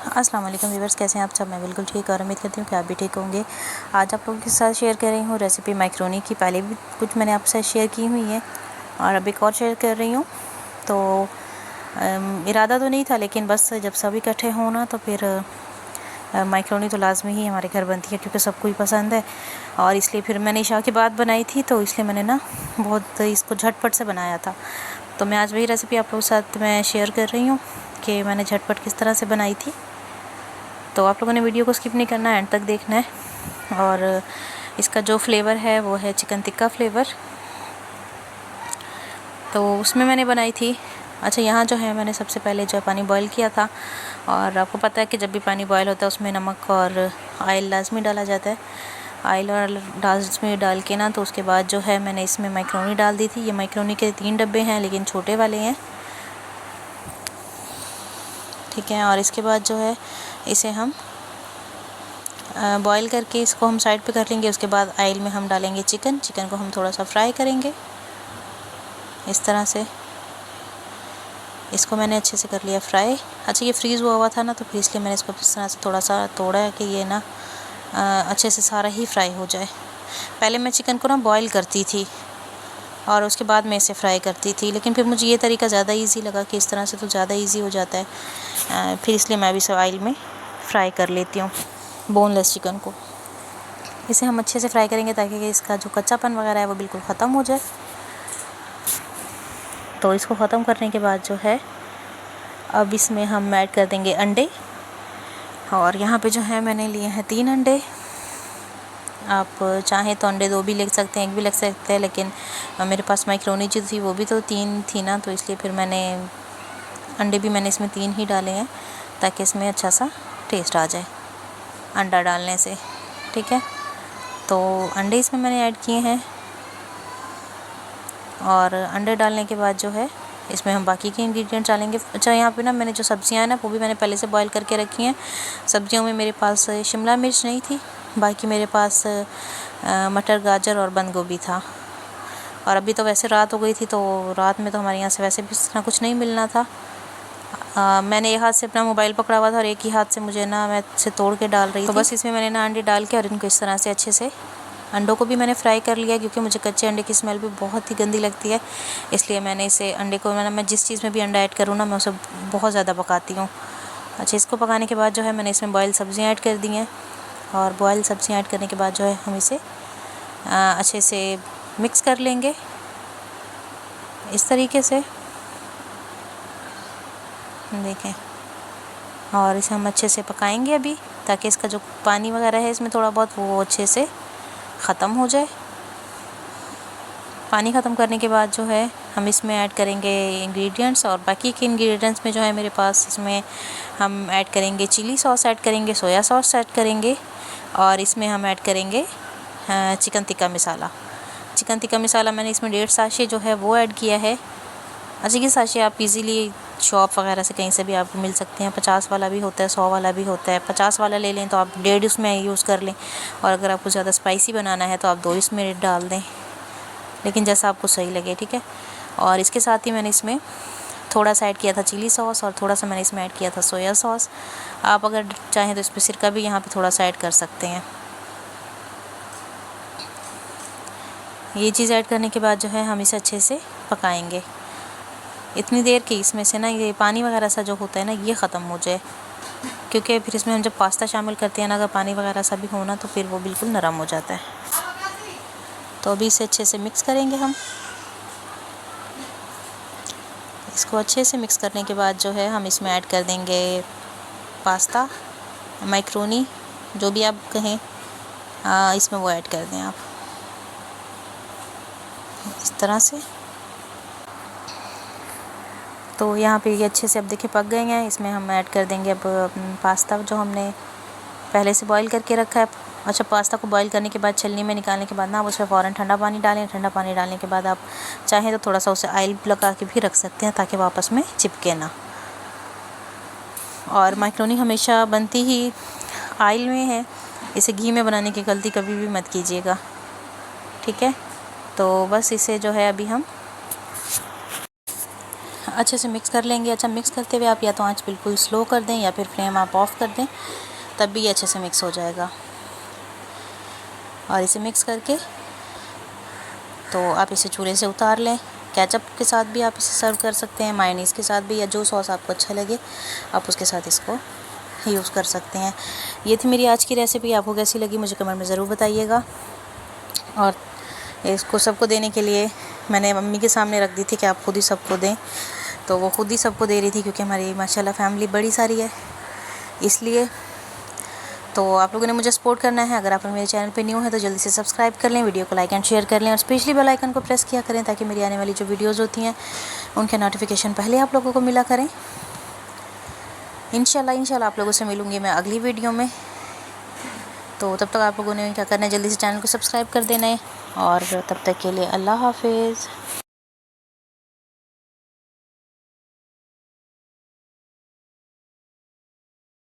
अस्सलाम वालेकुम व्यूअर्स, कैसे हैं आप सब। मैं बिल्कुल ठीक और उम्मीद करती हूँ कि आप भी ठीक होंगे। आज आप लोगों के साथ शेयर कर रही हूँ रेसिपी मैक्रोनी की। पहले भी कुछ मैंने आपसे शेयर की हुई है और अब एक और शेयर कर रही हूँ। तो इरादा तो नहीं था, लेकिन बस जब सब इकट्ठे हों ना तो फिर मैक्रोनी तो लाजमी ही हमारे घर बनती है, क्योंकि सबको ही पसंद है। और इसलिए फिर मैंने ईशा के बाद बनाई थी, तो इसलिए मैंने ना बहुत इसको झटपट से बनाया था। तो मैं आज वही रेसिपी आप लोगों के साथ मैं शेयर कर रही हूँ कि मैंने झटपट किस तरह से बनाई थी। तो आप लोगों ने वीडियो को स्किप नहीं करना है, एंड तक देखना है। और इसका जो फ्लेवर है वो है चिकन टिक्का फ्लेवर। तो उसमें मैंने बनाई थी। अच्छा, यहाँ जो है मैंने सबसे पहले जो है पानी बॉईल किया था, और आपको पता है कि जब भी पानी बॉईल होता है उसमें नमक और ऑयल लाजमी डाला जाता है। ऑयल और लाजमी डाल के ना, तो उसके बाद जो है मैंने इसमें मैक्रोनी डाल दी थी। ये मैक्रोनी के 3 डब्बे हैं, लेकिन छोटे वाले हैं, ठीक है। और इसके बाद जो है इसे हम बॉईल करके इसको हम साइड पे कर लेंगे। उसके बाद ऑयल में हम डालेंगे चिकन को हम थोड़ा सा फ्राई करेंगे इस तरह से। इसको मैंने अच्छे से कर लिया फ्राई। अच्छा, ये फ्रीज़ हुआ था ना, तो फिर इसलिए मैंने इसको इस तरह से थोड़ा सा तोड़ा है कि ये ना अच्छे से सारा ही फ्राई हो जाए। पहले मैं चिकन को ना बॉईल करती थी और उसके बाद मैं इसे फ्राई करती थी, लेकिन फिर मुझे ये तरीका ज़्यादा इजी लगा कि इस तरह से तो ज़्यादा इजी हो जाता है। फिर इसलिए मैं भी इसे ऑयल में फ्राई कर लेती हूँ बोनलेस चिकन को। इसे हम अच्छे से फ्राई करेंगे ताकि इसका जो कच्चापन वगैरह है वो बिल्कुल ख़त्म हो जाए। तो इसको ख़त्म करने के बाद जो है अब इसमें हम ऐड कर देंगे अंडे। और यहाँ पे जो है मैंने लिए हैं 3 अंडे। आप चाहें तो अंडे 2 भी ले सकते हैं, 1 भी ले सकते हैं, लेकिन मेरे पास मैक्रोनी जो थी वो भी तो 3 थी ना, तो इसलिए फिर मैंने अंडे भी मैंने इसमें 3 ही डाले हैं, ताकि इसमें अच्छा सा टेस्ट आ जाए अंडा डालने से, ठीक है। तो अंडे इसमें मैंने ऐड किए हैं, और अंडे डालने के बाद जो है इसमें हम बाकी के इंग्रेडिएंट्स डालेंगे। अच्छा, यहाँ पे ना मैंने जो सब्जियाँ हैं ना वो भी मैंने पहले से बॉईल करके रखी हैं। सब्जियों में मेरे पास शिमला मिर्च नहीं थी, बाकी मेरे पास मटर, गाजर और बंद गोभी था। और अभी तो वैसे रात हो गई थी, तो रात में तो हमारे यहाँ से वैसे भी इतना कुछ नहीं मिलना था। मैंने एक हाथ से अपना मोबाइल पकड़ा हुआ था और एक ही हाथ से मुझे ना मैं इसे तोड़ के डाल रही थी। तो बस इसमें मैंने ना अंडे डाल के और इनको इस तरह से अच्छे से, अंडों को भी मैंने फ्राई कर लिया, क्योंकि मुझे कच्चे अंडे की स्मेल भी बहुत ही गंदी लगती है। इसलिए मैंने इसे अंडे को मैं जिस चीज़ में भी अंडा ऐड करूँ ना, मैं उसे बहुत ज़्यादा पकाती हूँ। अच्छा, इसको पकाने के बाद जो है मैंने इसमें बॉयल सब्जियाँ ऐड कर दी हैं, और बॉयल सब्जियाँ ऐड करने के बाद जो है हम इसे अच्छे से मिक्स कर लेंगे इस तरीके से, देखें। और इसे हम अच्छे से पकाएंगे अभी, ताकि इसका जो पानी वगैरह है इसमें थोड़ा बहुत वो अच्छे से ख़त्म हो जाए। पानी ख़त्म करने के बाद जो है हम इसमें ऐड करेंगे इंग्रेडिएंट्स, और बाकी के इंग्रेडिएंट्स में जो है मेरे पास इसमें हम ऐड करेंगे चिली सॉस, ऐड करेंगे सोया सॉस, ऐड करेंगे, और इसमें हम ऐड करेंगे चिकन टिक्का मसाला। चिकन टिक्का मसाला मैंने इसमें 1.5 साशे जो है वो ऐड किया है। अच्छा, ये साशे आप इजीली शॉप वगैरह से कहीं से भी आपको मिल सकते हैं। 50 वाला भी होता है, 100 वाला भी होता है। 50 वाला ले लें तो आप 1.5 उसमें यूज़ कर लें, और अगर आपको ज़्यादा स्पाइसी बनाना है तो आप 2 इसमें डाल दें, लेकिन जैसा आपको सही लगे, ठीक है। और इसके साथ ही मैंने इसमें थोड़ा सा ऐड किया था चिली सॉस, और थोड़ा सा मैंने इसमें ऐड किया था सोया सॉस। आप अगर चाहें तो इस पर सिरका भी यहाँ पे थोड़ा सा ऐड कर सकते हैं। ये चीज़ ऐड करने के बाद जो है हम इसे अच्छे से पकाएंगे इतनी देर कि इसमें से ना ये पानी वगैरह सा जो होता है ना ये ख़त्म हो जाए, क्योंकि फिर इसमें हम जब पास्ता शामिल करते हैं ना, अगर पानी वगैरह सा भी होना तो फिर वो बिल्कुल नरम हो जाता है। तो अभी इसे अच्छे से मिक्स करेंगे हम। इसको अच्छे से मिक्स करने के बाद जो है हम इसमें ऐड कर देंगे पास्ता, मैक्रोनी, जो भी आप कहें, इसमें वो ऐड कर दें आप इस तरह से। तो यहाँ पे ये अच्छे से अब देखिए पक गए हैं। इसमें हम ऐड कर देंगे अब पास्ता जो हमने पहले से बॉईल करके रखा है। अच्छा, पास्ता को बॉईल करने के बाद छलनी में निकालने के बाद ना आप उसमें फ़ौरन ठंडा पानी डालें। ठंडा पानी डालने के बाद आप चाहें तो थोड़ा सा उसे ऑयल लगा के भी रख सकते हैं, ताकि वापस में चिपके ना। और मैक्रोनी हमेशा बनती ही ऑयल में है, इसे घी में बनाने की गलती कभी भी मत कीजिएगा, ठीक है। तो बस इसे जो है अभी हम अच्छे से मिक्स कर लेंगे। अच्छा, मिक्स करते हुए आप या तो आंच बिल्कुल स्लो कर दें या फिर फ्लेम आप ऑफ़ कर दें, तब भी ये अच्छे से मिक्स हो जाएगा। और इसे मिक्स करके तो आप इसे चूल्हे से उतार लें। केचप के साथ भी आप इसे सर्व कर सकते हैं, मायोनीज़ के साथ भी, या जो सॉस आपको अच्छा लगे आप उसके साथ इसको यूज़ कर सकते हैं। ये थी मेरी आज की रेसिपी। आपको कैसी लगी मुझे कमेंट में ज़रूर बताइएगा। और इसको सबको देने के लिए मैंने मम्मी के सामने रख दी थी कि आप खुद ही सबको दें, तो वो खुद ही सबको दे रही थी, क्योंकि हमारी माशाल्लाह फैमिली बड़ी सारी है इसलिए। तो आप लोगों ने मुझे सपोर्ट करना है। अगर आप मेरे चैनल पे न्यू है तो जल्दी से सब्सक्राइब कर लें, वीडियो को लाइक एंड शेयर कर लें, और स्पेशली बेल आइकन को प्रेस किया करें ताकि मेरी आने वाली जो वीडियोज़ होती हैं उनके नोटिफिकेशन पहले आप लोगों को मिला करें। इंशाल्लाह आप लोगों से मिलूँगी मैं अगली वीडियो में। तो तब तक आप लोगों ने क्या करना है, जल्दी से चैनल को सब्सक्राइब कर देना है। और तब तक के लिए अल्लाह हाफिज़।